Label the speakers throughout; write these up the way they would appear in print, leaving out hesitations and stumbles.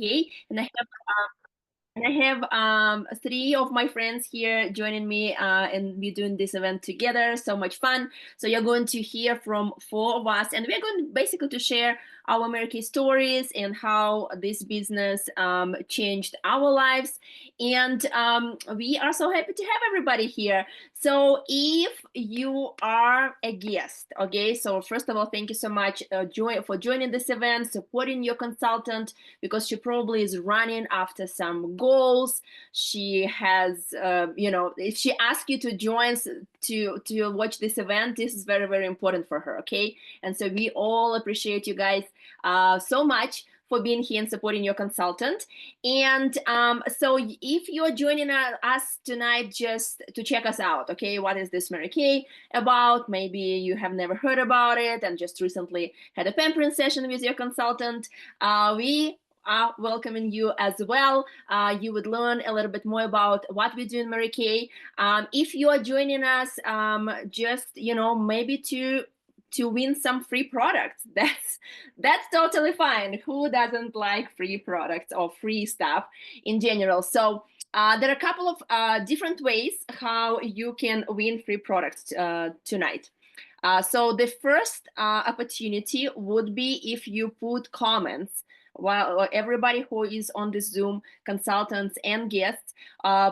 Speaker 1: Okay, and I have three of my friends here joining me, and we're doing this event together. So much fun! So you're going to hear from four of us, and we're going basically to share our American stories and how this business changed our lives. And we are so happy to have everybody here. So if you are a guest, okay, so first of all, thank you so much for joining this event, supporting your consultant, because she probably is running after some goals. She has, if she asks you to join to watch this event, this is very, very important for her, okay? And so we all appreciate you guys so much for being here and supporting your consultant. And so if you're joining us tonight just to check us out, okay, what is this Mary Kay about? Maybe you have never heard about it and just recently had a pampering session with your consultant. We are welcoming you as well. You would learn a little bit more about what we do in Mary Kay. If you are joining us, just maybe to win some free products. That's totally fine. Who doesn't like free products or free stuff in general? So there are a couple of different ways how you can win free products tonight. So the first opportunity would be if you put comments while everybody who is on this Zoom, consultants and guests,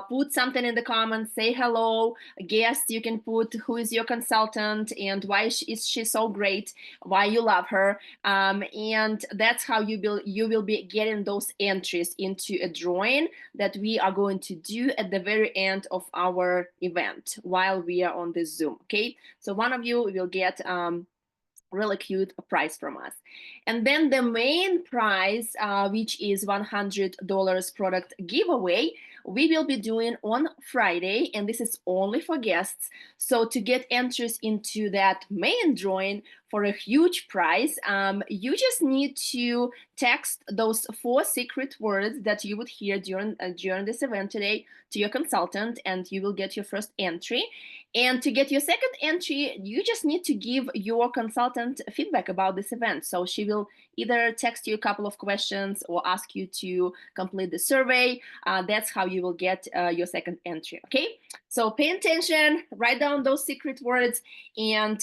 Speaker 1: put something in the comments, say hello. Guests, you can put who is your consultant and why is she so great, why you love her. And that's how you will be getting those entries into a drawing that we are going to do at the very end of our event while we are on this Zoom, okay? So one of you will get really cute prize from us. And then the main prize, which is $100 product giveaway, we will be doing on Friday, and this is only for guests. So to get entries into that main drawing for a huge prize, you just need to text those 4 secret words that you would hear during this event today to your consultant, and you will get your first entry. And to get your second entry, you just need to give your consultant feedback about this event. So she will either text you a couple of questions or ask you to complete the survey. That's how you will get your second entry, okay? So pay attention, write down those secret words, and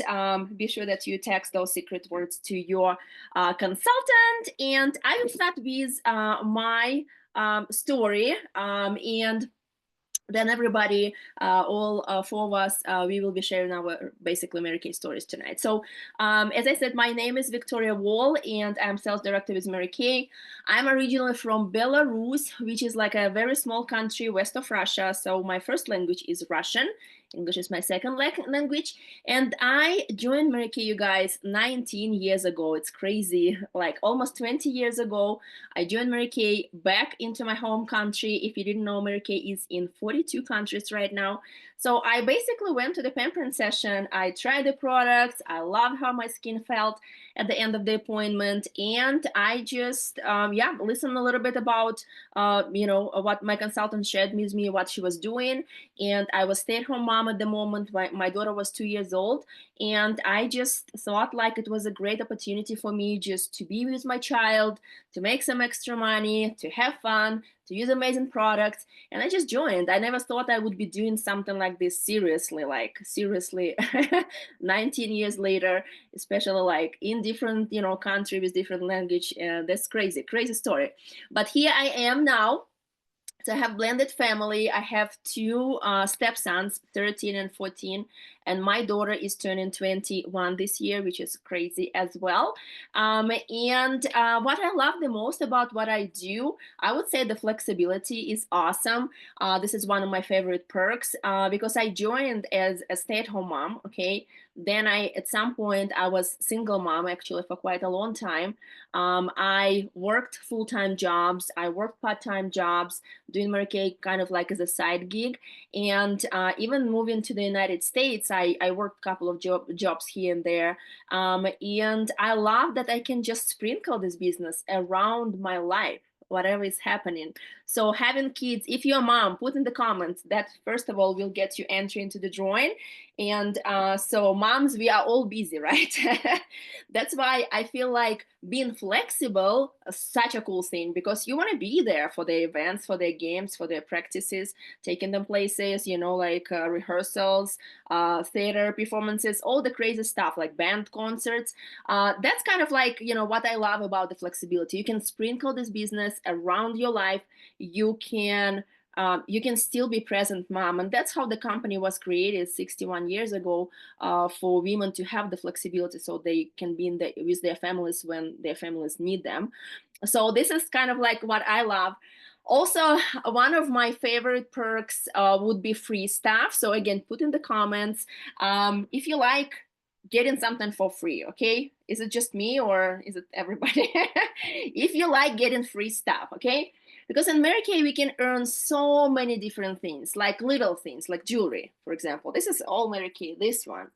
Speaker 1: be sure that you text those secret words to your consultant. And I will start with my story, and then everybody, all 4 of us, we will be sharing our basically Mary Kay stories tonight. So as I said, my name is Victoria Wall, and I'm sales director with Mary Kay. I'm originally from Belarus, which is like a very small country west of Russia. So my first language is Russian. English is my second language. And I joined Mary Kay, you guys, 19 years ago. It's crazy. Like almost 20 years ago, I joined Mary Kay back into my home country. If you didn't know, Mary Kay is in 42 countries right now. So I basically went to the pampering session. I tried the products. I loved how my skin felt at the end of the appointment. And I just, listened a little bit about, what my consultant shared with me, what she was doing. And I was stay-at-home mom at the moment. My daughter was 2 years old. And I just thought like it was a great opportunity for me just to be with my child, to make some extra money, to have fun, to use amazing products. And I just joined. I never thought I would be doing something like this seriously, 19 years later, especially like in different, country with different language. That's crazy, crazy story. But here I am now. So I have blended family. I have 2 stepsons, 13 and 14, and my daughter is turning 21 this year, which is crazy as well. And what I love the most about what I do, I would say the flexibility is awesome. This is one of my favorite perks because I joined as a stay-at-home mom, okay? Then at some point, I was single mom actually for quite a long time. I worked full-time jobs. I worked part-time jobs, doing Mary Kay kind of like as a side gig. And even moving to the United States, I worked a couple of jobs here and there. And I love that I can just sprinkle this business around my life, whatever is happening. So having kids, if you're a mom, put in the comments that first of all will get you entry into the drawing. And so moms, we are all busy, right? That's why I feel like being flexible is such a cool thing, because you want to be there for the events, for their games, for their practices, taking them places, like rehearsals, theater performances, all the crazy stuff like band concerts. That's kind of like, what I love about the flexibility. You can sprinkle this business around your life. You can still be present mom, and that's how the company was created 61 years ago, for women to have the flexibility so they can be with their families when their families need them. So this is kind of like what I love. Also, one of my favorite perks would be free stuff. So again, put in the comments if you like getting something for free. Okay, is it just me or is it everybody? If you like getting free stuff, okay, because in Mary Kay we can earn so many different things, like little things like jewelry, for example. This is all Mary Kay, this one.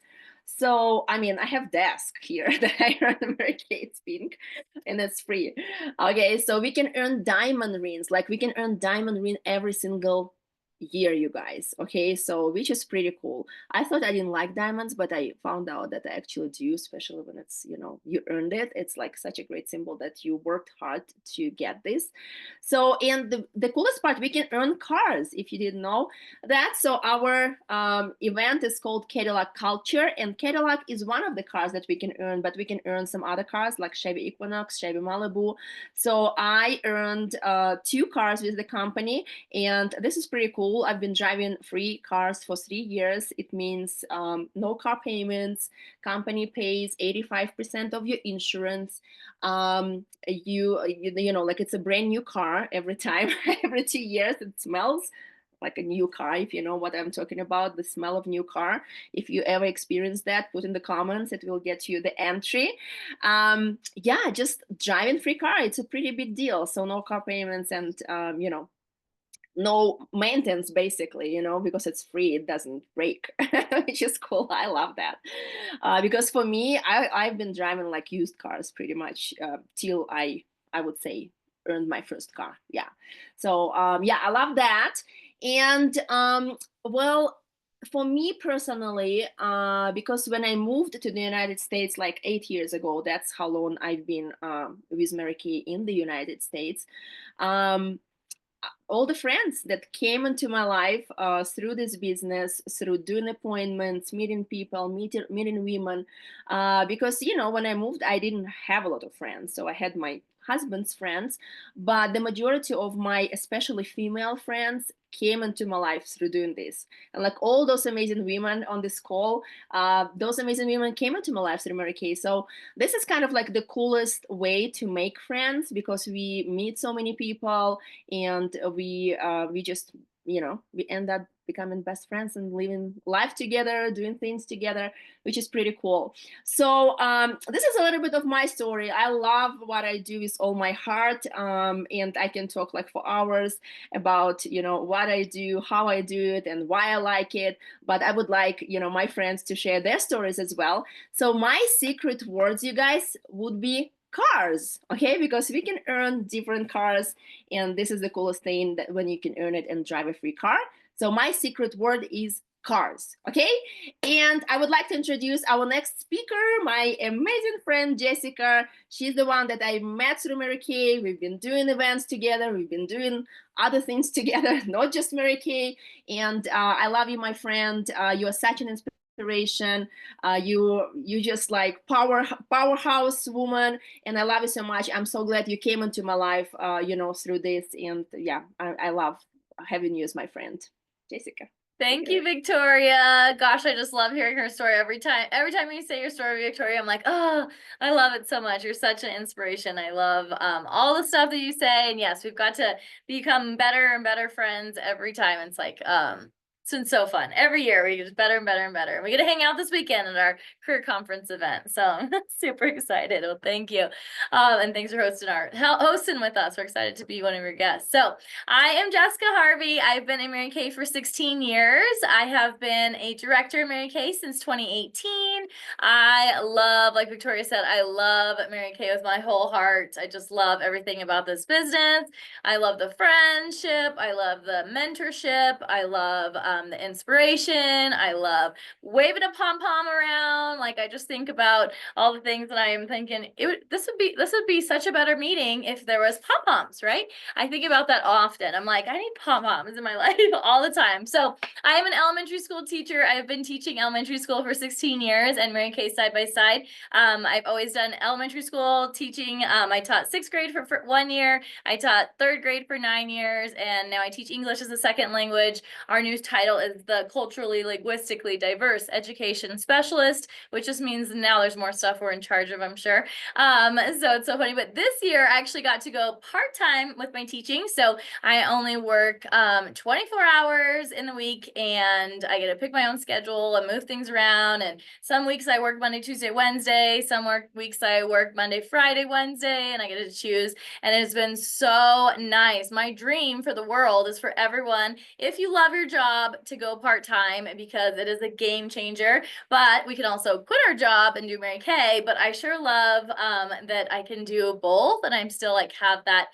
Speaker 1: So I mean, I have desk here that I earn Mary Kay, it's pink and it's free. Okay, so we can earn diamond rings, like we can earn diamond ring every single year, you guys. Okay, so which is pretty cool. I thought I didn't like diamonds, but I found out that I actually do, especially when it's, you earned it. It's like such a great symbol that you worked hard to get this. So, and the coolest part, we can earn cars, if you didn't know that. So our event is called Cadillac Culture, and Cadillac is one of the cars that we can earn, but we can earn some other cars like Chevy Equinox, Chevy Malibu. So I earned 2 cars with the company, and this is pretty cool. I've been driving free cars for 3 years. It means no car payments. Company pays 85% of your insurance. Like it's a brand new car every time. Every 2 years it smells like a new car, if you know what I'm talking about, the smell of new car. If you ever experience that, put in the comments, it will get you the entry. Yeah, just driving free car, it's a pretty big deal. So no car payments, and no maintenance, basically, because it's free, it doesn't break. Which is cool. I love that. Because for me, I've been driving like used cars pretty much till I would say earned my first car. Yeah. So yeah, I love that. And well, for me personally, because when I moved to the United States like 8 years ago, that's how long I've been with Mary Kay in the United States. Um, all the friends that came into my life through this business, through doing appointments, meeting people, meeting women. Because, when I moved, I didn't have a lot of friends. So I had my husband's friends, but the majority of my, especially female friends, came into my life through doing this. And like all those amazing women on this call, those amazing women came into my life through Mary Kay. So this is kind of like the coolest way to make friends, because we meet so many people, and we just we end up becoming best friends and living life together, doing things together, which is pretty cool. So this is a little bit of my story. I love what I do with all my heart, and I can talk like for hours about what I do, how I do it, and why I like it. But I would like my friends to share their stories as well. So my secret words, you guys, would be cars. Okay, because we can earn different cars, and this is the coolest thing, that when you can earn it and drive a free car. So my secret word is cars. Okay, and I would like to introduce our next speaker, my amazing friend Jessica. She's the one that I met through Mary Kay. We've been doing events together, we've been doing other things together, not just Mary Kay. And I love you, my friend. You are such an inspiration. You just like powerhouse woman, and I love you so much. I'm so glad you came into my life through this. And yeah, I love having you as my friend, Jessica.
Speaker 2: Thank you, Victoria. Gosh, I just love hearing her story every time. Every time you say your story, Victoria, I'm like, oh, I love it so much. You're such an inspiration. I love all the stuff that you say. And yes, we've got to become better and better friends every time. It's like it's been so fun. Every year we get better and better and better. We get to hang out this weekend at our career conference event. So I'm super excited. Well, thank you. And thanks for hosting with us. We're excited to be one of your guests. So I am Jessica Harvey. I've been in Mary Kay for 16 years. I have been a director in Mary Kay since 2018. I love, like Victoria said, I love Mary Kay with my whole heart. I just love everything about this business. I love the friendship. I love the mentorship. I love the inspiration. I love waving a pom pom around. Like I just think about all the things that I am thinking. This would be such a better meeting if there was pom poms, right? I think about that often. I'm like, I need pom poms in my life all the time. So I am an elementary school teacher. I've been teaching elementary school for 16 years and Mary Kay side by side. I've always done elementary school teaching. I taught sixth grade for 1 year. I taught third grade for 9 years, and now I teach English as a second language. Our new title is the Culturally Linguistically Diverse Education Specialist, which just means now there's more stuff we're in charge of, I'm sure. So it's so funny. But this year I actually got to go part-time with my teaching. So I only work 24 hours in the week, and I get to pick my own schedule and move things around. And some weeks I work Monday, Tuesday, Wednesday. Some weeks I work Monday, Friday, Wednesday, and I get to choose. And it's been so nice. My dream for the world is for everyone, if you love your job, to go part-time because it is a game changer. But we can also quit our job and do Mary Kay. But I sure love that I can do both, and I'm still like have that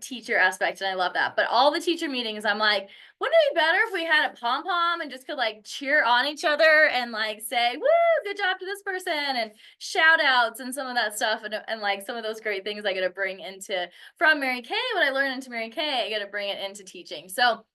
Speaker 2: teacher aspect, and I love that. But all the teacher meetings, I'm like, wouldn't it be better if we had a pom pom and just could like cheer on each other and like say, woo, good job to this person, and shout outs and some of that stuff, and like some of those great things I get to bring into from Mary Kay, what I learned into Mary Kay, I get to bring it into teaching. So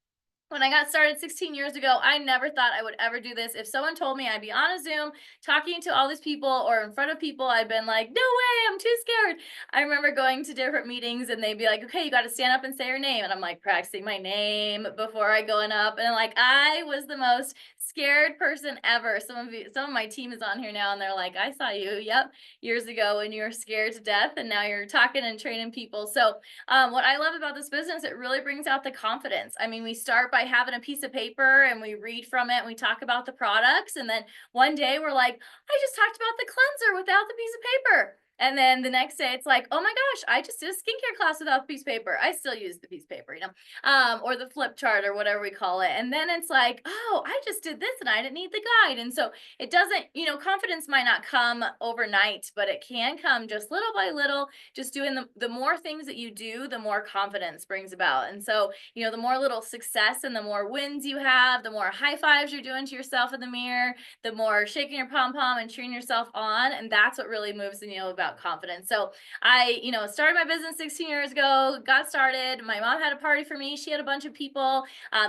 Speaker 2: when I got started 16 years ago, I never thought I would ever do this. If someone told me I'd be on a Zoom talking to all these people or in front of people, I'd been like, no way, I'm too scared. I remember going to different meetings and they'd be like, okay, you got to stand up and say your name. And I'm like practicing my name before I going up. And like, I was the most scared person ever. Some of my team is on here now and they're like, I saw you, yep, years ago when you were scared to death and now you're talking and training people. So what I love about this business, it really brings out the confidence. I mean, we start by having a piece of paper and we read from it and we talk about the products. And then one day we're like, I just talked about the cleanser without the piece of paper. And then the next day it's like, oh my gosh, I just did a skincare class without the piece of paper. I still use the piece of paper, or the flip chart or whatever we call it. And then it's like, oh, I just did this and I didn't need the guide. And so it doesn't, confidence might not come overnight, but it can come just little by little. Just doing the more things that you do, the more confidence brings about. And so, the more little success and the more wins you have, the more high fives you're doing to yourself in the mirror, the more shaking your pom pom and cheering yourself on. And that's what really moves the needle about confidence. So I, started my business 16 years ago, got started. My mom had a party for me. She had a bunch of people.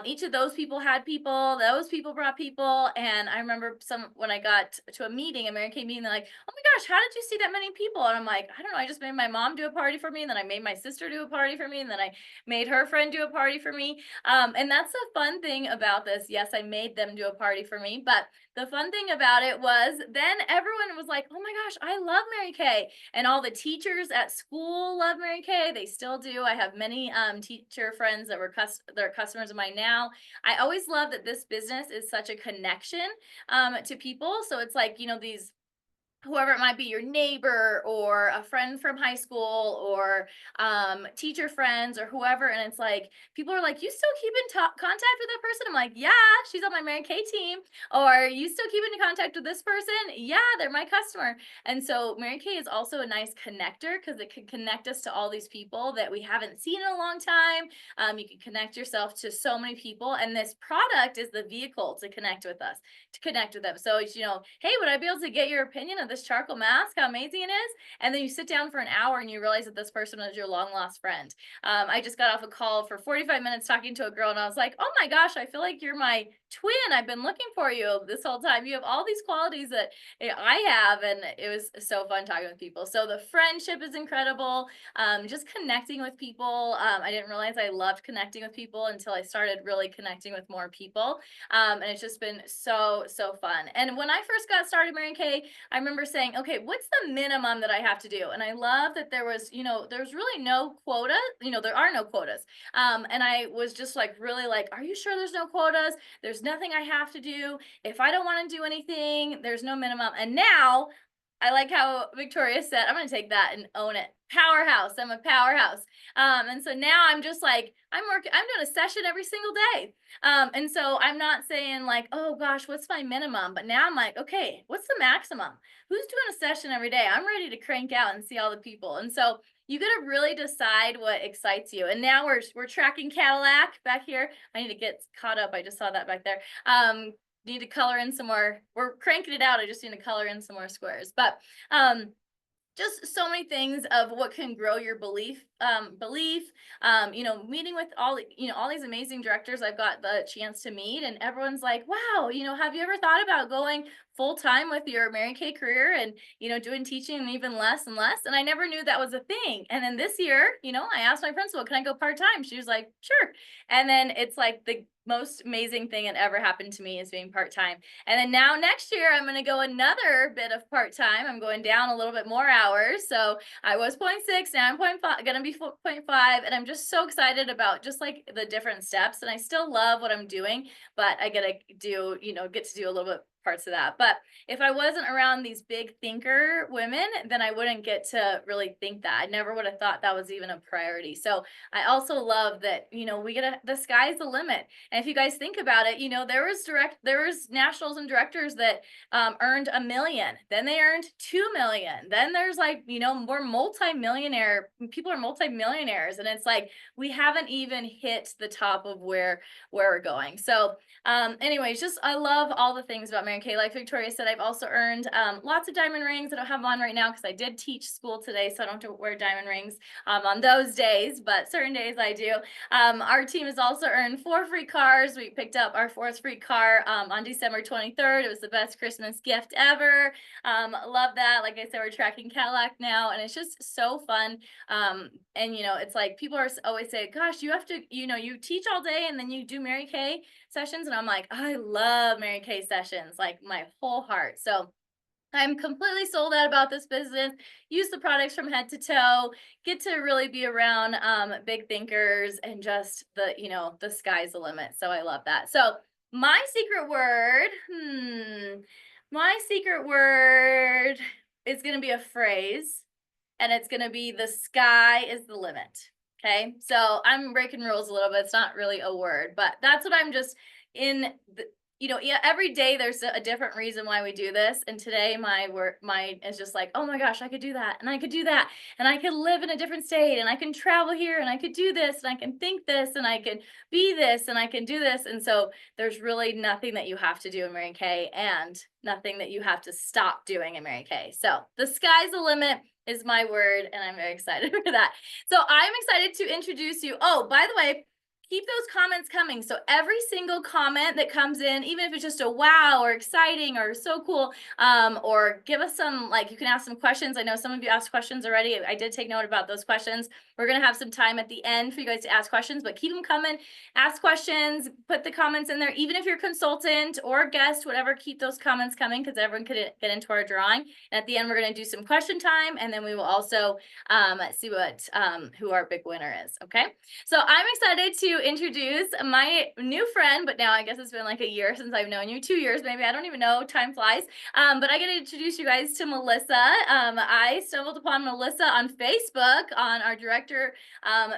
Speaker 2: Each of those people had people. Those people brought people. And I remember when I got to a meeting, a Mary Kay meeting, they're like, oh my gosh, how did you see that many people? And I'm like, I don't know. I just made my mom do a party for me. And then I made my sister do a party for me. And then I made her friend do a party for me. And that's the fun thing about this. Yes, I made them do a party for me, but the fun thing about it was then everyone was like, oh my gosh, I love Mary Kay. And all the teachers at school love Mary Kay. They still do. I have many teacher friends that they're customers of mine now. I always love that this business is such a connection to people. So it's like, these whoever it might be, your neighbor or a friend from high school or teacher friends or whoever. And it's like, people are like, you still keep in contact with that person? I'm like, yeah, she's on my Mary Kay team. Or you still keep in contact with this person? Yeah, they're my customer. And so Mary Kay is also a nice connector because it can connect us to all these people that we haven't seen in a long time. You can connect yourself to so many people. And this product is the vehicle to connect with us, to connect with them. So, hey, would I be able to get your opinion of this charcoal mask, how amazing it is? And then you sit down for an hour and you realize that this person was your long lost friend. I just got off a call for 45 minutes talking to a girl and I was like, oh my gosh, I feel like you're my twin. I've been looking for you this whole time. You have all these qualities that I have. And it was so fun talking with people. So the friendship is incredible. Just connecting with people. I didn't realize I loved connecting with people until I started really connecting with more people. And it's just been so fun. And when I first got started Mary Kay, I remember saying, okay, what's the minimum that I have to do? And I love that there was, there's really no quota, there are no quotas. And I was just like, really like, are you sure there's no quotas? There's nothing I have to do. If I don't want to do anything, there's no minimum. And now I like how Victoria said, I'm going to take that and own it. Powerhouse. I'm a powerhouse. And so now I'm just like, I'm doing a session every single day. And so I'm not saying like, oh gosh, what's my minimum? But now I'm like, okay, what's the maximum? Who's doing a session every day? I'm ready to crank out and see all the people. And so you got to really decide what excites you. And now we're tracking Cadillac back here. I need to get caught up. I just saw that back there. Need to color in some more. We're cranking it out. I just need to color in some more squares. But just so many things of what can grow your belief, meeting with all these amazing directors I've got the chance to meet, and everyone's like, wow, have you ever thought about going full time with your Mary Kay career and doing teaching and even less and less? And I never knew that was a thing. And then this year, I asked my principal, can I go part-time? She was like, sure. And then it's like the most amazing thing that ever happened to me is being part-time. And then now next year, I'm going to go another bit of part-time. I'm going down a little bit more hours. So I was 0.6, now I'm 0.5, going to be 0.5. And I'm just so excited about just like the different steps. And I still love what I'm doing, but I get to do, get to do a little bit parts of that. But if I wasn't around these big thinker women, then I wouldn't get to really think that. I never would have thought that was even a priority. So I also love that, the sky's the limit. And if you guys think about it, there was nationals and directors that earned $1 million, then they earned 2 million. Then there's like, we're multi-millionaire, people are multi-millionaires. And it's like, we haven't even hit the top of where we're going. So anyways, just, I love all the things about Mary Kay. Like Victoria said, I've also earned lots of diamond rings. I don't have them on right now because I did teach school today, so I don't have to wear diamond rings on those days, but certain days I do. Our team has also earned 4 free cars. We picked up our 4th free car on December 23rd. It was the best Christmas gift ever. Love that. Like I said, we're tracking Cadillac now, and it's just so fun. And it's like people are always say, gosh, you have to, you teach all day and then you do Mary Kay sessions. And I'm like, I love Mary Kay sessions, like my whole heart. So I'm completely sold out about this business. Use the products from head to toe, get to really be around big thinkers, and just the sky's the limit. So I love that. So my secret word, is going to be a phrase, and it's going to be the sky is the limit. Okay. So I'm breaking rules a little bit. It's not really a word, but that's what I'm just in the, every day there's a different reason why we do this. And today my is just like, oh my gosh, I could do that. And I could do that. And I could live in a different state, and I can travel here, and I could do this, and I can think this, and I can be this, and I can do this. And so there's really nothing that you have to do in Mary Kay, and nothing that you have to stop doing in Mary Kay. So the sky's the limit is my word, and I'm very excited for that. So I'm excited to introduce you. Oh, by the way, keep those comments coming. So every single comment that comes in, even if it's just a wow or exciting or so cool, or give us some, like, you can ask some questions. I know some of you asked questions already. I did take note about those questions. We're going to have some time at the end for you guys to ask questions, but keep them coming. Ask questions, put the comments in there. Even if you're a consultant or a guest, whatever, keep those comments coming, because everyone could get into our drawing. And at the end, we're going to do some question time, and then we will also see who our big winner is. Okay. So I'm excited to introduce my new friend, but now I guess it's been like a year since I've known you, 2 years, maybe, I don't even know, time flies. But I get to introduce you guys to Melissa. I stumbled upon Melissa on Facebook on our director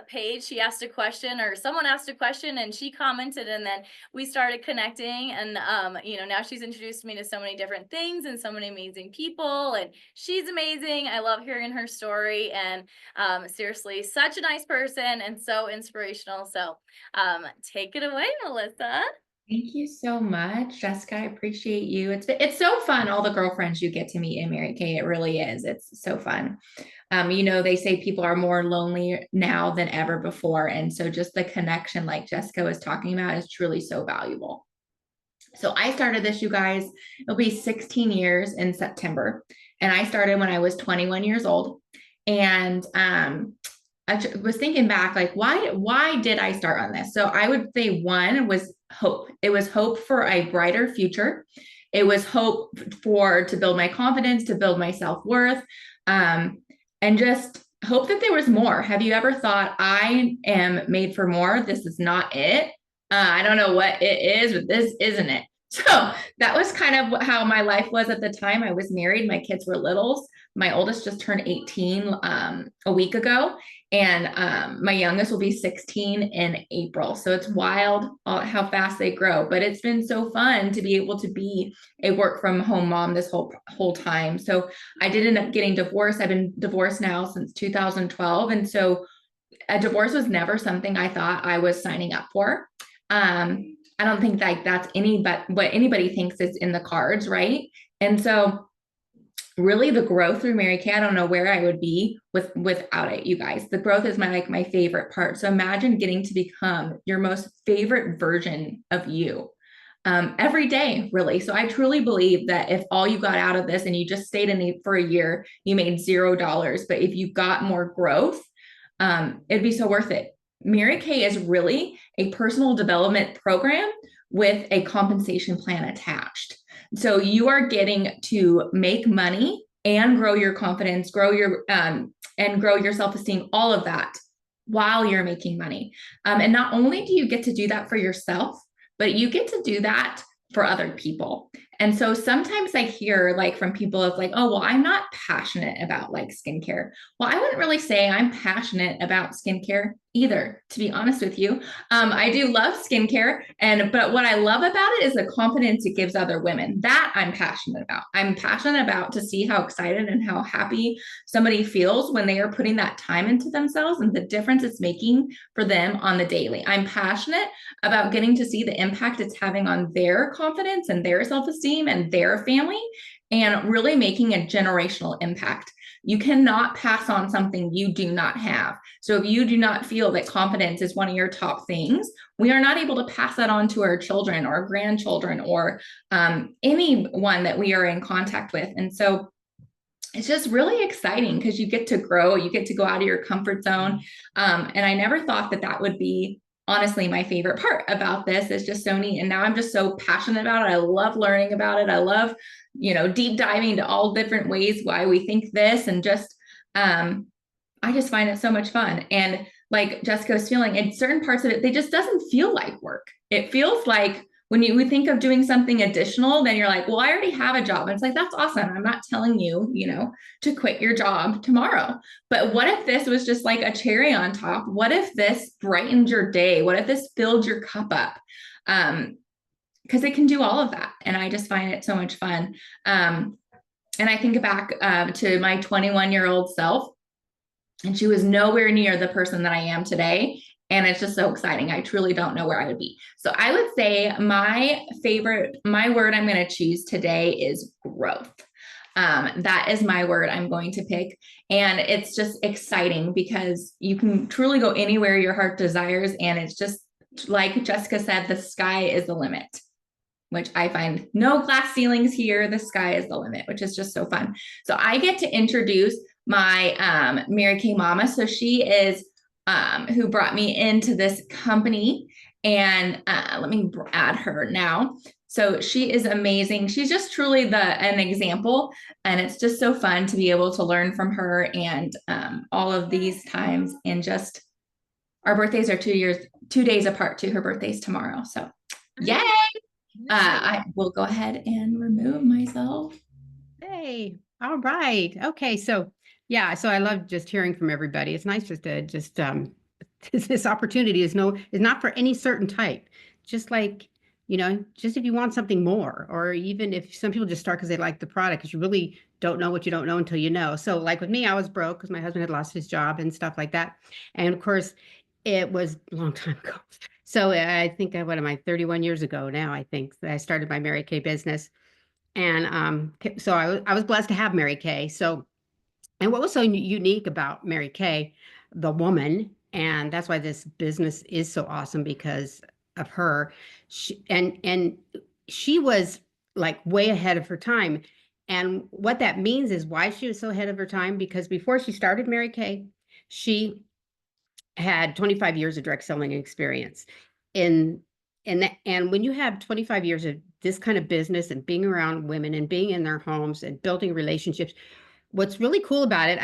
Speaker 2: page. She asked a question, or someone asked a question, and she commented, and then we started connecting. And now she's introduced me to so many different things and so many amazing people, and she's amazing. I love hearing her story, and seriously, such a nice person and so inspirational. So take it away, Melissa.
Speaker 3: Thank you so much, Jessica. I appreciate you. It's so fun, all the girlfriends you get to meet in Mary Kay. It really is. It's so fun. They say people are more lonely now than ever before. And so just the connection, like Jessica was talking about, is truly so valuable. So I started this, you guys, it'll be 16 years in September. And I started when I was 21 years old. And I was thinking back, like, why did I start on this? So I would say one was hope. It was hope for a brighter future. It was hope to build my confidence, to build my self-worth, and just hope that there was more. Have you ever thought, I am made for more? This is not it. I don't know what it is, but this isn't it. So that was kind of how my life was at the time. I was married. My kids were littles. My oldest just turned 18 a week ago, and my youngest will be 16 in April. So it's wild how fast they grow. But it's been so fun to be able to be a work from home mom this whole time. So I did end up getting divorced. I've been divorced now since 2012, and so a divorce was never something I thought I was signing up for. I don't think like that's what anybody thinks is in the cards, right? And so really the growth through Mary Kay, I don't know where I would be without it, you guys. The growth is my favorite part. So imagine getting to become your most favorite version of you every day, really. So I truly believe that if all you got out of this and you just stayed in it for a year, you made $0. But if you got more growth, it'd be so worth it. Mary Kay is really a personal development program with a compensation plan attached. So you are getting to make money and grow your confidence, grow your and grow your self-esteem, all of that while you're making money. And not only do you get to do that for yourself, but you get to do that for other people. And so sometimes I hear like from people of like, oh, well, I'm not passionate about like skincare. Well, I wouldn't really say I'm passionate about skincare either, to be honest with you. I do love skincare, but what I love about it is the confidence it gives other women. That I'm passionate about. I'm passionate about to see how excited and how happy somebody feels when they are putting that time into themselves and the difference it's making for them on the daily. I'm passionate about getting to see the impact it's having on their confidence and their self-esteem and their family, and really making a generational impact. You cannot pass on something you do not have. So if you do not feel that confidence is one of your top things, we are not able to pass that on to our children or grandchildren or anyone that we are in contact with. And so it's just really exciting because you get to grow, you get to go out of your comfort zone. And I never thought that would be honestly my favorite part about this. Is just so neat. And now I'm just so passionate about it. I love learning about it. I love, deep diving into all different ways why we think this, and just, I just find it so much fun. And like Jessica was feeling, in certain parts of it, they just doesn't feel like work. It feels like when you think of doing something additional, then you're like, well, I already have a job. And it's like, that's awesome. I'm not telling you, to quit your job tomorrow. But what if this was just like a cherry on top? What if this brightened your day? What if this filled your cup up? Because it can do all of that. And I just find it so much fun. And I think back to my 21-year-old self, and she was nowhere near the person that I am today. And it's just so exciting. I truly don't know where I would be. So I would say my word I'm going to choose today is growth. That is my word I'm going to pick. And it's just exciting because you can truly go anywhere your heart desires. And it's just like Jessica said, the sky is the limit, which I find no glass ceilings here. The sky is the limit, which is just so fun. So I get to introduce my Mary Kay mama. So she is who brought me into this company. And let me add her now. So she is amazing. She's just truly an example. And it's just so fun to be able to learn from her and all of these times. And just our birthdays are 2 days apart too. Her birthday's tomorrow. So yay. I will go ahead and remove myself.
Speaker 4: Hey, all right. Okay. So yeah, so I love just hearing from everybody. It's nice just to this opportunity is not for any certain type. Just like, just if you want something more, or even if some people just start because they like the product, because you really don't know what you don't know until you know. So like with me, I was broke because my husband had lost his job and stuff like that. And of course, it was a long time ago. So I think, what am I, 31 years ago now, I think, that I started my Mary Kay business. And so I was blessed to have Mary Kay. So, and what was so unique about Mary Kay, the woman, and that's why this business is so awesome, because of her. And she was like way ahead of her time. And what that means is why she was so ahead of her time, because before she started Mary Kay, she had 25 years of direct selling experience. And when you have 25 years of this kind of business and being around women and being in their homes and building relationships, what's really cool about it,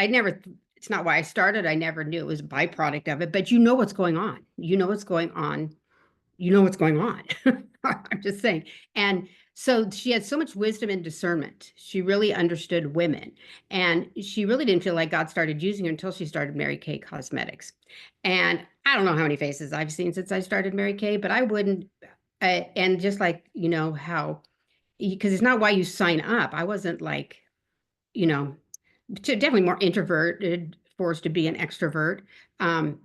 Speaker 4: it's not why I started. I never knew it was a byproduct of it, but you know what's going on. You know what's going on. You know what's going on. I'm just saying. And So she had so much wisdom and discernment. She really understood women. And she really didn't feel like God started using her until she started Mary Kay Cosmetics. And I don't know how many faces I've seen since I started Mary Kay, but I wouldn't. And just like, how, because it's not why you sign up. I wasn't like, you know, definitely more introverted, forced to be an extrovert. Um,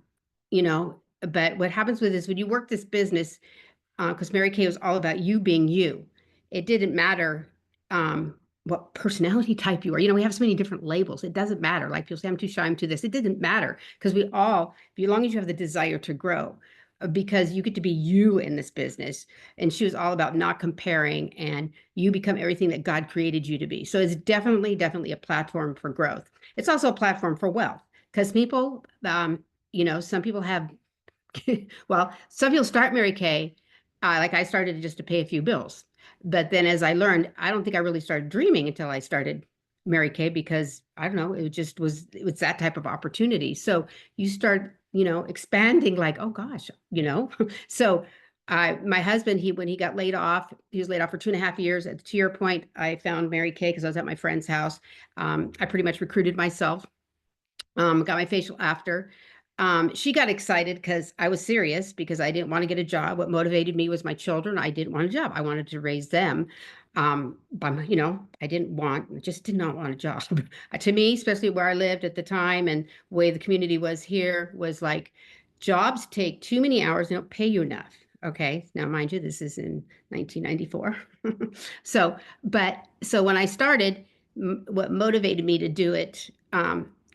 Speaker 4: but what happens with this, when you work this business, because Mary Kay was all about you being you. It didn't matter what personality type you are. We have so many different labels. It doesn't matter. Like people say, I'm too shy, I'm too this. It didn't matter because we all, as long as you have the desire to grow, because you get to be you in this business. And she was all about not comparing, and you become everything that God created you to be. So it's definitely, definitely a platform for growth. It's also a platform for wealth because people, some people have, well, some people start Mary Kay. Like I started just to pay a few bills. But then as I learned, I don't think I really started dreaming until I started Mary Kay because I don't know, it was that type of opportunity. So you start, expanding like, oh gosh, So my husband, when he got laid off, he was laid off for 2.5 years. To your point, I found Mary Kay because I was at my friend's house. I pretty much recruited myself, got my facial after. She got excited because I was serious because I didn't want to get a job. What motivated me was my children. I didn't want a job. I wanted to raise them. Just did not want a job. To me, especially where I lived at the time and the way the community was here, was like jobs take too many hours, they don't pay you enough. Okay. Now, mind you, this is in 1994. So when I started, what motivated me to do it,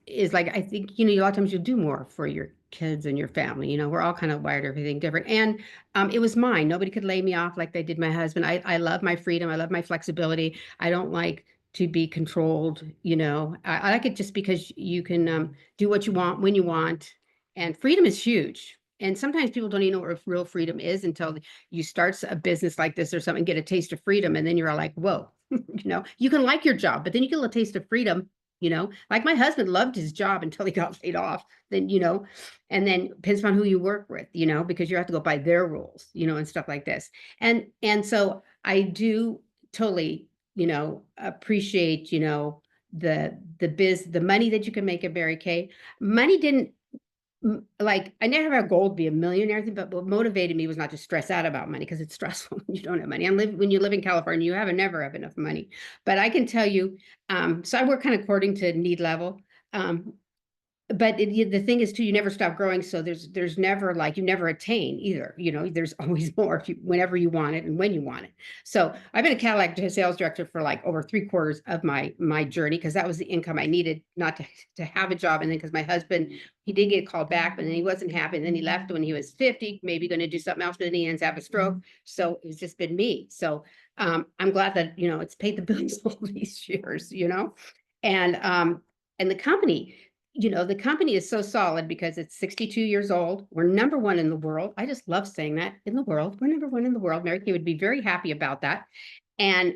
Speaker 4: is like, I think, a lot of times you'll do more for your kids and your family. We're all kind of wired everything different. And it was mine. Nobody could lay me off like they did my husband. I love my freedom. I love my flexibility. I don't like to be controlled. I like it just because you can do what you want when you want. And freedom is huge. And sometimes people don't even know what real freedom is until you start a business like this or something, get a taste of freedom. And then you're all like, whoa, you can like your job, but then you get a little taste of freedom. Like my husband loved his job until he got laid off. Then, and then depends on who you work with, because you have to go by their rules, and stuff like this. And so I do totally, appreciate, the money that you can make at Mary Kay. Money didn't, like, I never had a goal to be a millionaire, but what motivated me was not to stress out about money because it's stressful when you don't have money. When you live in California, you never have enough money. But I can tell you, so I work kind of according to need level. But the thing is too, you never stop growing. So there's never, like, you never attain either. There's always more whenever you want it and when you want it. So I've been a Cadillac sales director for like over 3/4 of my journey, because that was the income I needed not to have a job. And then because my husband, he did get called back, but then he wasn't happy. And then he left when he was 50, maybe going to do something else, but then he ends up having a stroke. So it's just been me. So I'm glad that, it's paid the bills all these years, and the company. The company is so solid because it's 62 years old. We're number one in the world. I just love saying that, in the world. We're number one in the world. Mary Kay would be very happy about that. And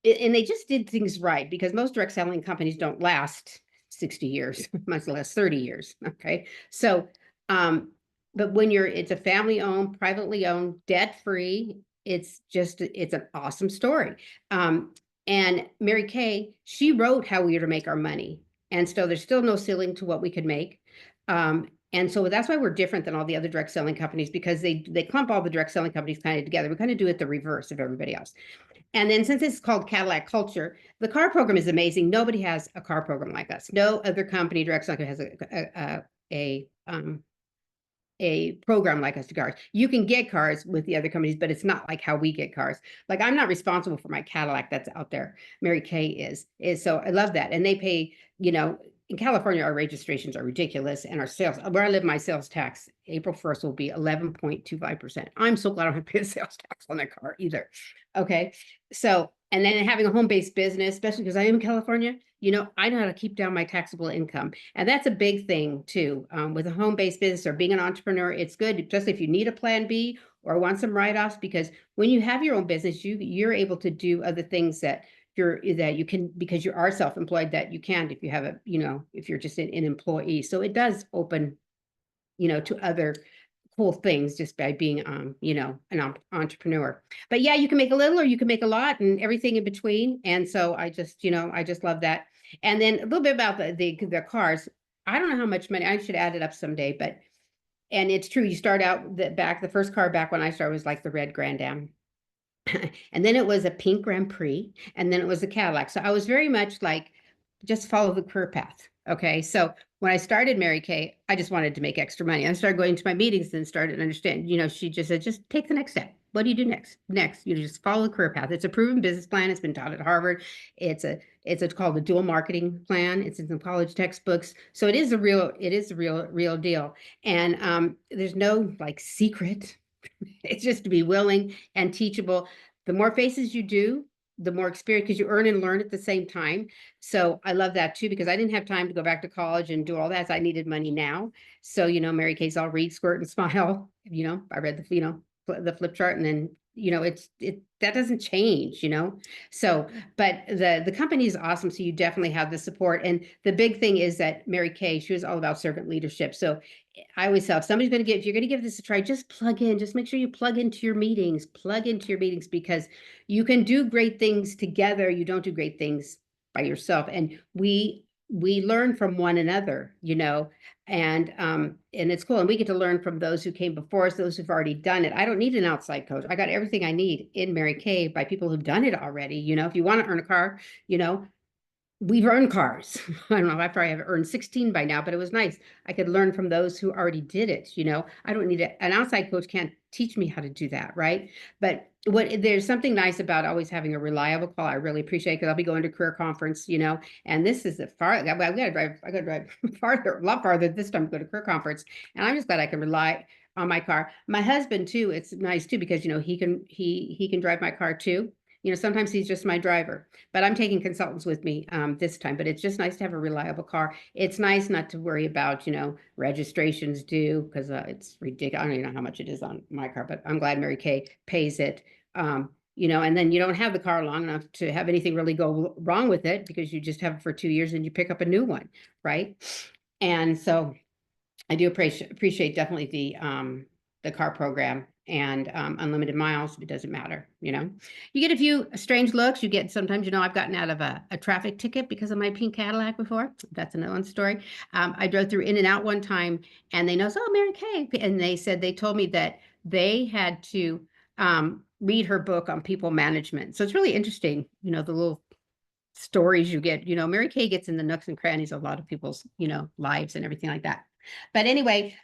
Speaker 4: they just did things right, because most direct selling companies don't last 60 years, much less 30 years. Okay. So, but when it's a family owned, privately owned, debt free, it's an awesome story. And Mary Kay, she wrote how we were to make our money. And so there's still no ceiling to what we could make. And so that's why we're different than all the other direct selling companies, because they clump all the direct selling companies kind of together. We kind of do it the reverse of everybody else. And then since it's called Cadillac Culture, the car program is amazing. Nobody has a car program like us. No other company, direct selling, has a program like us to cars. You can get cars with the other companies, but it's not like how we get cars. Like, I'm not responsible for my Cadillac that's out there. Mary Kay is. So I love that. And they pay, in California, our registrations are ridiculous. And our sales, where I live, my sales tax, April 1st will be 11.25%. I'm so glad I don't have to pay a sales tax on that car either. Okay. So, and then having a home-based business, especially because I am in California, I know how to keep down my taxable income. And that's a big thing too. With a home-based business or being an entrepreneur, it's good, especially if you need a plan B or want some write-offs, because when you have your own business, you're able to do other things that you can, because you are self-employed, that you can't if you have if you're just an employee. So it does open, to other cool things just by being, you know, an entrepreneur. But yeah, you can make a little or you can make a lot and everything in between. And so I just, you know, I just love that. And then a little bit about the cars. I don't know how much money, I should add it up someday, but, and it's true, you start out the first car back when I started was like the red Grand Am. And then it was a pink Grand Prix, and then it was a Cadillac. So I was very much like, just follow the career path. Okay. So when I started Mary Kay, I just wanted to make extra money. I started going to my meetings and started to understand, you know, she just said, just take the next step. What do you do next? Next, you just follow the career path. It's a proven business plan. It's been taught at Harvard. It's called the dual marketing plan. It's in some college textbooks. So it is a real deal. And there's no like secret. It's just to be willing and teachable. The more faces you do, the more experience, because you earn and learn at the same time. So I love that too, because I didn't have time to go back to college and do all that. So I needed money now. So, you know, Mary Kay's all read, squirt, and smile. You know, I read the, you know, the flip chart, and then, you know, that doesn't change, you know. So, but the company is awesome. So you definitely have the support. And the big thing is that Mary Kay, she was all about servant leadership. So I always tell, if somebody's going to if you're going to give this a try, just plug in, just make sure you plug into your meetings, because you can do great things together. You don't do great things by yourself. And we learn from one another, you know, and it's cool. And we get to learn from those who came before us, those who've already done it. I don't need an outside coach. I got everything I need in Mary Kay by people who've done it already. You know, if you want to earn a car, you know, we've earned cars. I don't know, I probably have earned 16 by now, but it was nice. I could learn from those who already did it. You know, I don't need an outside coach can't teach me how to do that, right? But there's something nice about always having a reliable call. I really appreciate it, because I'll be going to career conference, you know, and this is I gotta drive farther, a lot farther this time to go to career conference. And I'm just glad I can rely on my car. My husband too, it's nice too, because, you know, he can drive my car too. You know, sometimes he's just my driver, but I'm taking consultants with me this time. But it's just nice to have a reliable car. It's nice not to worry about, you know, registrations due, because it's ridiculous. I don't even know how much it is on my car, but I'm glad Mary Kay pays it. You know, and then you don't have the car long enough to have anything really go wrong with it, because you just have it for 2 years and you pick up a new one, right? And so I do appreciate definitely the car program, and unlimited miles. It doesn't matter, you know. You get a few strange looks. You get sometimes, you know, I've gotten out of a traffic ticket because of my pink Cadillac before. That's another story. I drove through In-N-Out one time, and they know, oh, Mary Kay, and they told me that they had to read her book on people management. So it's really interesting, you know, the little stories you get. You know, Mary Kay gets in the nooks and crannies of a lot of people's, you know, lives and everything like that. But anyway,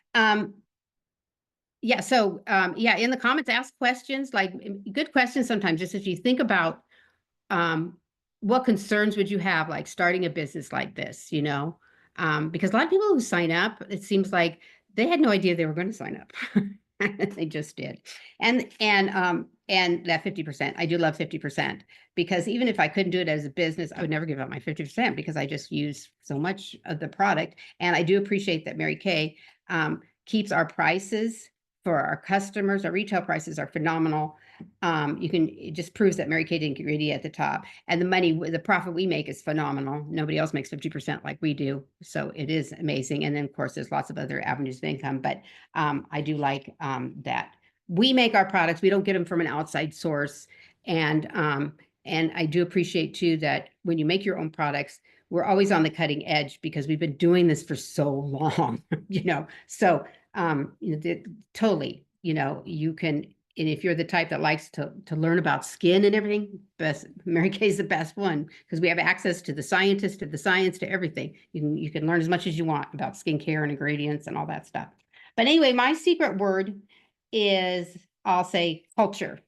Speaker 4: yeah, so yeah, in the comments, ask questions, like good questions sometimes, just as you think about what concerns would you have, like starting a business like this, you know? Because a lot of people who sign up, it seems like they had no idea they were going to sign up. They just did. And that 50%, I do love 50%, because even if I couldn't do it as a business, I would never give up my 50%, because I just use so much of the product. And I do appreciate that Mary Kay keeps our prices for our customers. Our retail prices are phenomenal. It just proves that Mary Kay didn't get greedy at the top. And the profit we make is phenomenal. Nobody else makes 50% like we do. So it is amazing. And then of course, there's lots of other avenues of income, but I do like that we make our products. We don't get them from an outside source. And I do appreciate too, that when you make your own products, we're always on the cutting edge, because we've been doing this for so long, you know. So you know, totally, you know, you can, and if you're the type that likes to learn about skin and everything, Mary Kay is the best one, because we have access to the scientists, to the science, to everything. You can learn as much as you want about skincare and ingredients and all that stuff. But anyway, my secret word is, I'll say culture.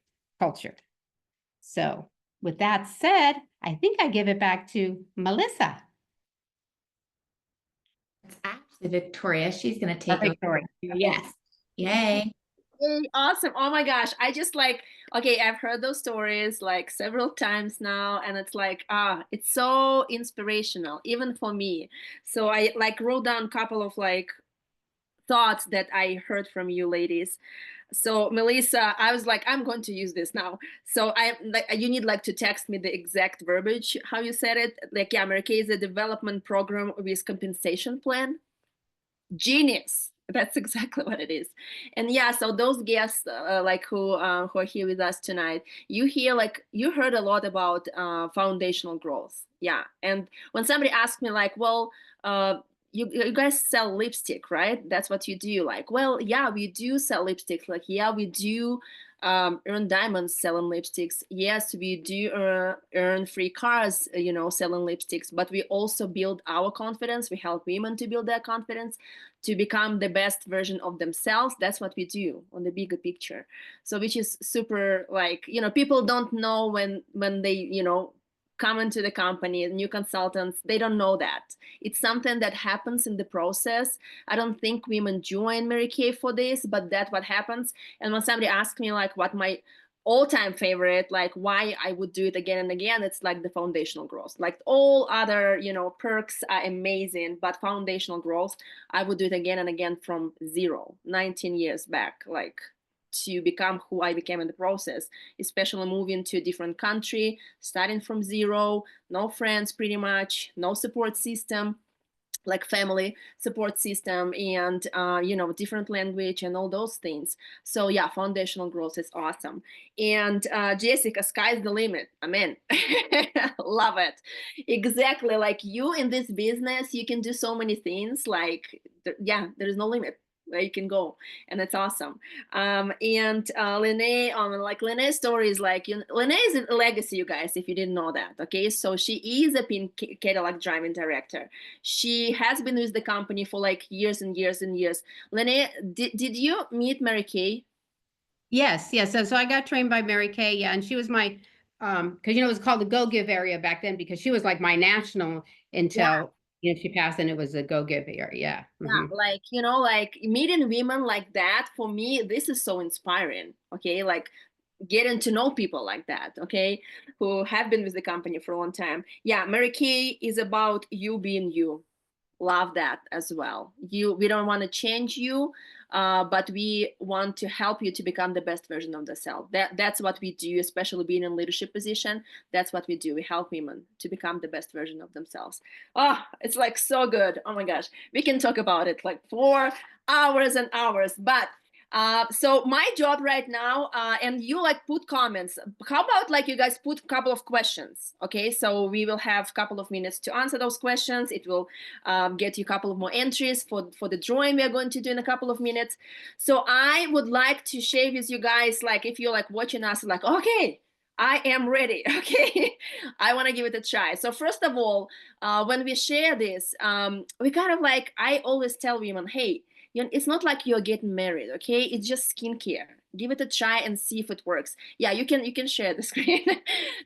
Speaker 4: So with that said, I think I give it back to Melissa.
Speaker 3: It's actually Victoria. She's going to take over.
Speaker 4: Victoria.
Speaker 3: Yes. Yay.
Speaker 1: Yay, awesome. Oh my gosh. I just like, okay, I've heard those stories like several times now, and it's like, it's so inspirational, even for me. So I like wrote down a couple of like thoughts that I heard from you ladies. So Melissa, I was like, I'm going to use this now. So you need like to text me the exact verbiage, how you said it. Like, yeah, Mary Kay is a development program with compensation plan. Genius. That's exactly what it is. And yeah, so those guests like who are here with us tonight, you heard a lot about foundational growth. Yeah. And when somebody asked me like, well, you guys sell lipstick, right? That's what you do. Like, well, yeah, we do sell lipstick. Like, yeah, we do earn diamonds selling lipsticks. Yes, we do earn free cars, selling lipsticks, but we also build our confidence. We help women to build their confidence to become the best version of themselves. That's what we do on the bigger picture. So which is super, like, people don't know when they, come into the company, new consultants, they don't know that. It's something that happens in the process. I don't think women join Mary Kay for this, but that's what happens. And when somebody asks me like what my all-time favorite, like why I would do it again and again, it's like the foundational growth. Like all other, perks are amazing, but foundational growth, I would do it again and again from zero, 19 years back, like to become who I became in the process, especially moving to a different country, starting from zero, no friends pretty much, no support system, like family support system, and different language and all those things. So yeah, foundational growth is awesome. And Jessica, sky's the limit. Amen. Love it. Exactly, like you in this business, you can do so many things. Like there is no limit where you can go, and it's awesome. And Lene, like Lene's story is like, Lene is a legacy, you guys, if you didn't know that. Okay, so she is a pink Cadillac driving director. She has been with the company for like years and years and years. Lene, did you meet Mary Kay?
Speaker 4: Yes, yes. So I got trained by Mary Kay, yeah, and she was my because it was called the Go Give area back then, because she was like my national until she passed, and it was a Go Give area. Yeah.
Speaker 1: Yeah, like meeting women like that, for me, this is so inspiring. Okay, like getting to know people like that, okay, who have been with the company for a long time. Yeah, Mary Kay is about you being you. Love that as well. We don't want to change you, but we want to help you to become the best version of the self. That's what we do, especially being in leadership position. That's what we do. We help women to become the best version of themselves. Oh, it's like so good. Oh my gosh, we can talk about it like for hours and hours. But so my job right now, and you like put comments. How about like you guys put a couple of questions? Okay, so we will have a couple of minutes to answer those questions. It will get you a couple of more entries for the drawing we are going to do in a couple of minutes. So I would like to share with you guys, like if you're like watching us, like, okay, I am ready. Okay, I want to give it a try. So first of all, when we share this, we kind of like, I always tell women, hey, it's not like you're getting married, okay? It's just skincare. Give it a try and see if it works. Yeah, you can share the screen.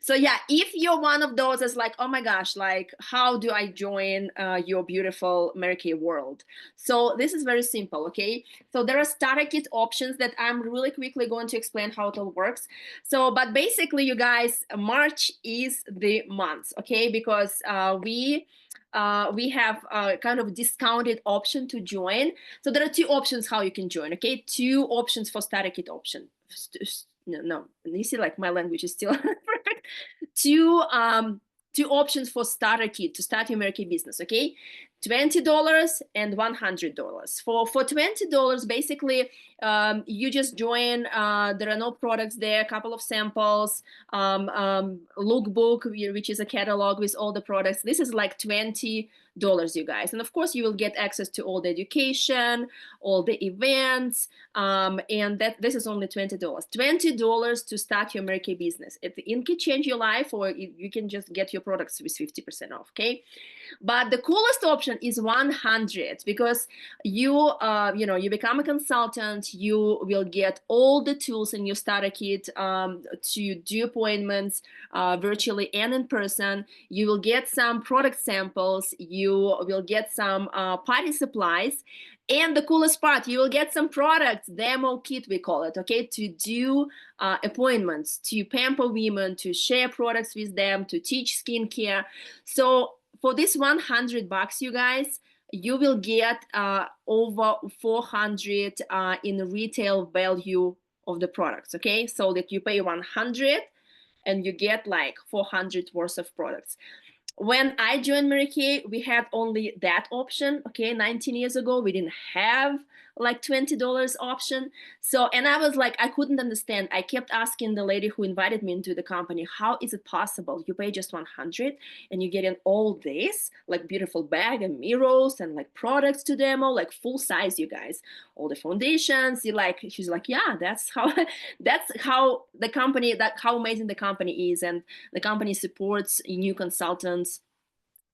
Speaker 1: So yeah, if you're one of those that's like, oh my gosh, like how do I join your beautiful Mary Kay world? So this is very simple, okay? So there are starter kit options that I'm really quickly going to explain how it all works. So, but basically, you guys, March is the month, okay? Because we have a kind of discounted option to join. So there are two options how you can join, okay? Two options for starter kit option. No, you see, like my language is still perfect. Two options for starter kit to start your Mary Kay business, okay? $20 and $100. For $20, basically, you just join. There are no products there. A couple of samples, lookbook, which is a catalog with all the products. This is like $20, you guys, and of course, you will get access to all the education, all the events, and that this is only $20. $20 to start your Mary Kay business. It can change your life, or you can just get your products with 50% off. Okay. But the coolest option is 100, because you become a consultant. You will get all the tools in your starter kit to do appointments virtually and in person. You will get some product samples. You will get some party supplies. And the coolest part, you will get some products, demo kit, we call it, okay, to do appointments, to pamper women, to share products with them, to teach skincare. So for this $100, you guys, you will get over 400 in retail value of the products, okay? So that you pay 100 and you get like 400 worth of products. When I joined Mary Kay, we had only that option, okay? 19 years ago, we didn't have like $20 option. So, and I was like, I couldn't understand. I kept asking the lady who invited me into the company, how is it possible? You pay just 100 and you get in all this, like beautiful bag and mirrors and like products to demo, like full size, you guys, all the foundations. She's like, yeah, that's how, that's how the company, how amazing the company is. And the company supports new consultants,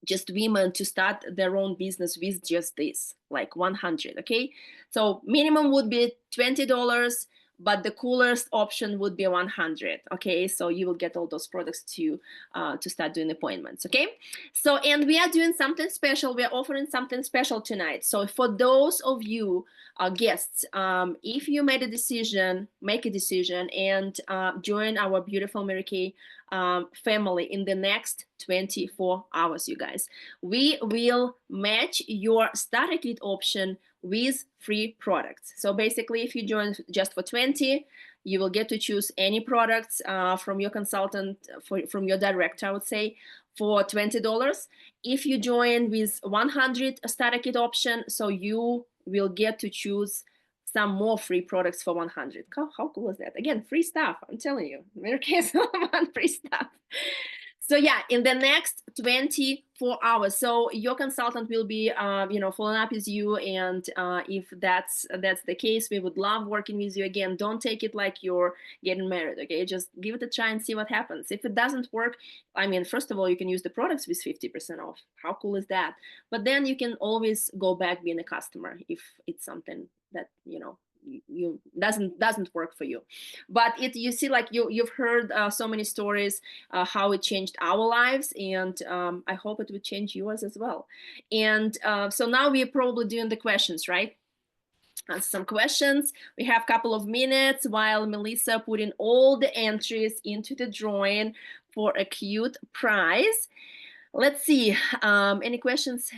Speaker 1: just women, to start their own business with just this, like 100. Okay, so minimum would be $20, but the coolest option would be 100. Okay, so you will get all those products to start doing appointments. Okay, so, and we are doing something special. We are offering something special tonight. So for those of you guests, if you made a decision, make a decision and join our beautiful Mary Kay family in the next 24 hours, you guys, we will match your starter kit option with free products. So basically, if you join just for 20, you will get to choose any products from your consultant, from your director, I would say, for $20. If you join with 100 starter kit option, so you will get to choose some more free products for 100. How cool is that? Again, free stuff. I'm telling you, Mary Kay is on free stuff. So yeah, in the next 24 hours, so your consultant will be, following up with you, and if that's the case, we would love working with you. Again, don't take it like you're getting married. Okay, just give it a try and see what happens. If it doesn't work, I mean, first of all, you can use the products with 50% off. How cool is that? But then you can always go back being a customer if it's something that you doesn't work for you. But you see, like you've heard so many stories how it changed our lives, and I hope it would change yours as well. And so now we're probably doing the questions, right? Some questions. We have a couple of minutes while Melissa put in all the entries into the drawing for a cute prize. Let's see. Any questions?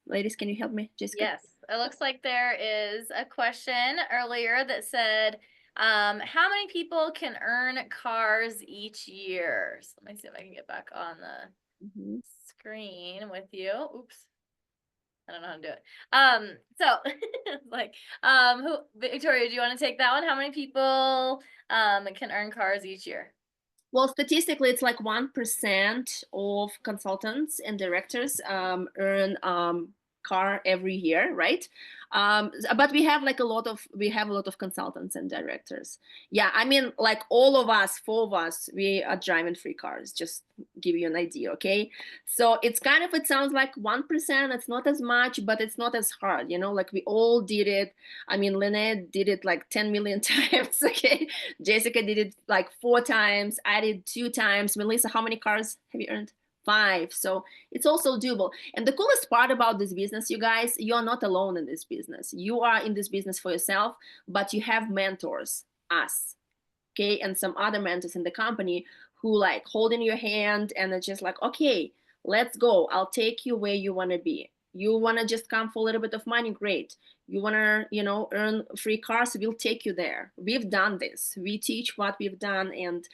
Speaker 1: Ladies, can you help me, Jessica?
Speaker 2: Yes, it looks like there is a question earlier that said, how many people can earn cars each year? So let me see if I can get back on the screen with you. Oops. I don't know how to do it. Victoria, do you want to take that one? How many people can earn cars each year?
Speaker 1: Well, statistically, it's like 1% of consultants and directors earn car every year, right? But we have a lot of consultants and directors. Yeah, I mean, like all of us, 4 of us, we are driving free cars. Just give you an idea, okay? So it sounds like 1%. It's not as much, but it's not as hard, like we all did it. I mean, Lynette did it like 10 million times, okay? Jessica did it like 4 times. I did 2 times. Melissa, how many cars have you earned? 5. So it's also doable. And the coolest part about this business, you guys, you're not alone in this business. You are in this business for yourself, but you have mentors, us, okay, and some other mentors in the company who like holding your hand, and it's just like, okay, let's go. I'll take you where you want to be. You want to just come for a little bit of money? Great. You want to, earn free cars? We'll take you there. We've done this. We teach what we've done. And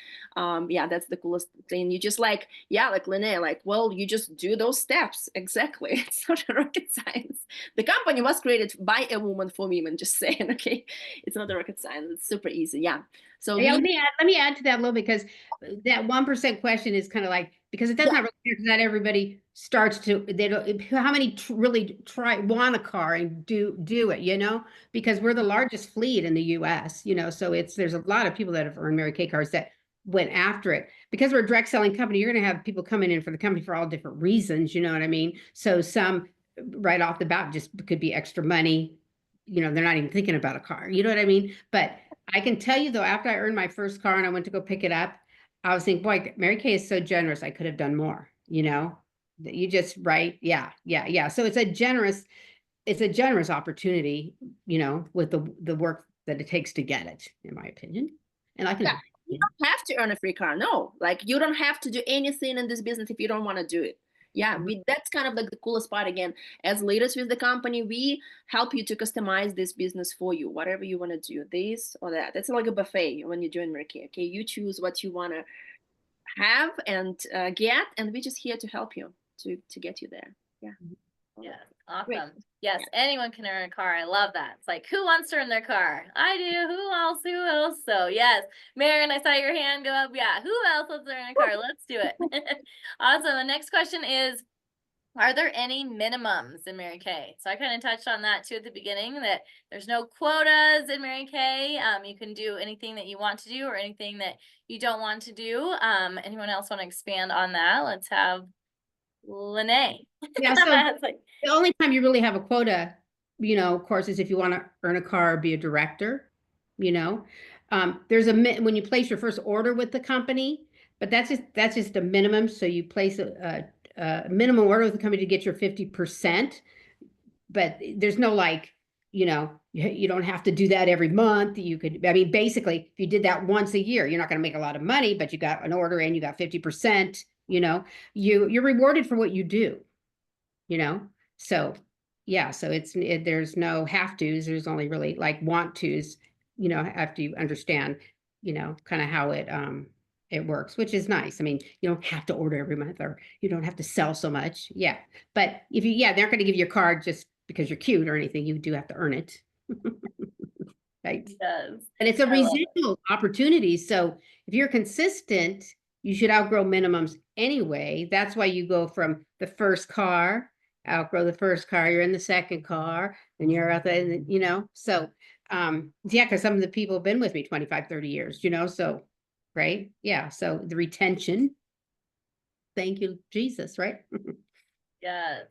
Speaker 1: yeah, that's the coolest thing. You just like Lynette, well, you just do those steps. Exactly. It's not a rocket science. The company was created by a woman for women, just saying, okay? It's not a rocket science. It's super easy. Yeah. So
Speaker 4: yeah, let me add to that a little, because that 1% question is kind of like, because it does not really, not everybody starts to, they don't, how many really want a car and do it, because we're the largest fleet in the US, so there's a lot of people that have earned Mary Kay cars that went after it. Because we're a direct selling company, you're going to have people coming in for the company for all different reasons, you know what I mean? So some right off the bat just could be extra money, they're not even thinking about a car, you know what I mean? But I can tell you though, after I earned my first car and I went to go pick it up, I was thinking, boy, Mary Kay is so generous. I could have done more, you just, right. Yeah. So it's a generous opportunity, with the work that it takes to get it, in my opinion. And I can.
Speaker 1: Yeah, you don't have to earn a free car. No, like you don't have to do anything in this business if you don't want to do it. Yeah, that's kind of like the coolest part. Again, as leaders with the company, we help you to customize this business for you, whatever you want to do, this or that. It's like a buffet when you're doing Mary Kay. Okay, you choose what you want to have and get, and we're just here to help you to get you there. Yeah.
Speaker 2: Yeah,
Speaker 1: Great.
Speaker 2: Awesome. Yes, anyone can earn a car. I love that. It's like, who wants to earn their car? I do. Who else? Who else? So yes, Marion, I saw your hand go up. Yeah, who else wants to earn a car? Let's do it. Awesome. The next question is, are there any minimums in Mary Kay? So I kind of touched on that too at the beginning, that there's no quotas in Mary Kay. You can do anything that you want to do or anything that you don't want to do. Anyone else want to expand on that? Let's have Lene.
Speaker 4: Yeah, so
Speaker 2: It's like,
Speaker 4: the only time you really have a quota, of course, is if you want to earn a car or be a director, you know. There's when you place your first order with the company, but that's just a minimum. So you place a minimum order with the company to get your 50%, but there's no like, you don't have to do that every month. You could, I mean, basically, if you did that once a year, you're not going to make a lot of money, but you got an order and you got 50%, you're rewarded for what you do, so yeah, so there's no have to's, there's only really like want to's, after you understand, kind of how it works, which is nice. I mean, you don't have to order every month, or you don't have to sell so much. Yeah. But they're not going to give you a card just because you're cute or anything. You do have to earn it. Right.
Speaker 2: yes.
Speaker 4: And it's a residual opportunity. So if you're consistent, you should outgrow minimums anyway. That's why you go from the first car, outgrow the first car, you're in the second car, and you're out there, so yeah, because some of the people have been with me 25, 30 years, so right. Yeah. So the retention. Thank you, Jesus, right?
Speaker 2: Yes.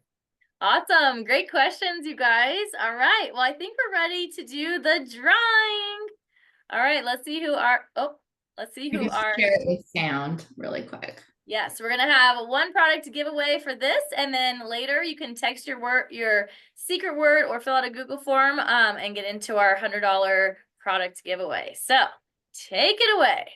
Speaker 2: Awesome. Great questions, you guys. All right. Well, I think we're ready to do the drawing. All right. Let's see who are,
Speaker 3: Share it with sound really quick.
Speaker 2: Yes, we're going to have one product to give away for this. And then later you can text your secret word or fill out a Google form and get into our $100 product giveaway. So take it away.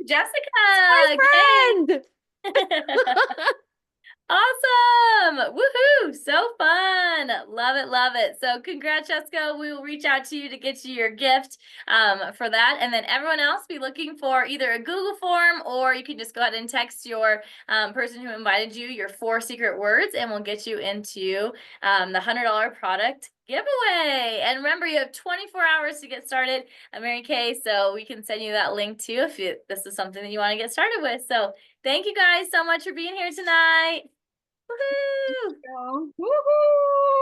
Speaker 2: Jessica,
Speaker 1: my friend.
Speaker 2: Awesome. Woohoo. So fun. Love it. Love it. So congrats, Jessica. We will reach out to you to get you your gift for that. And then everyone else be looking for either a Google form, or you can just go ahead and text your person who invited you your 4 secret words, and we'll get you into the $100 product giveaway. And remember, you have 24 hours to get started at Mary Kay, so we can send you that link too if this is something that you want to get started with. So thank you guys so much for being here tonight. Woohoo!
Speaker 1: Woohoo!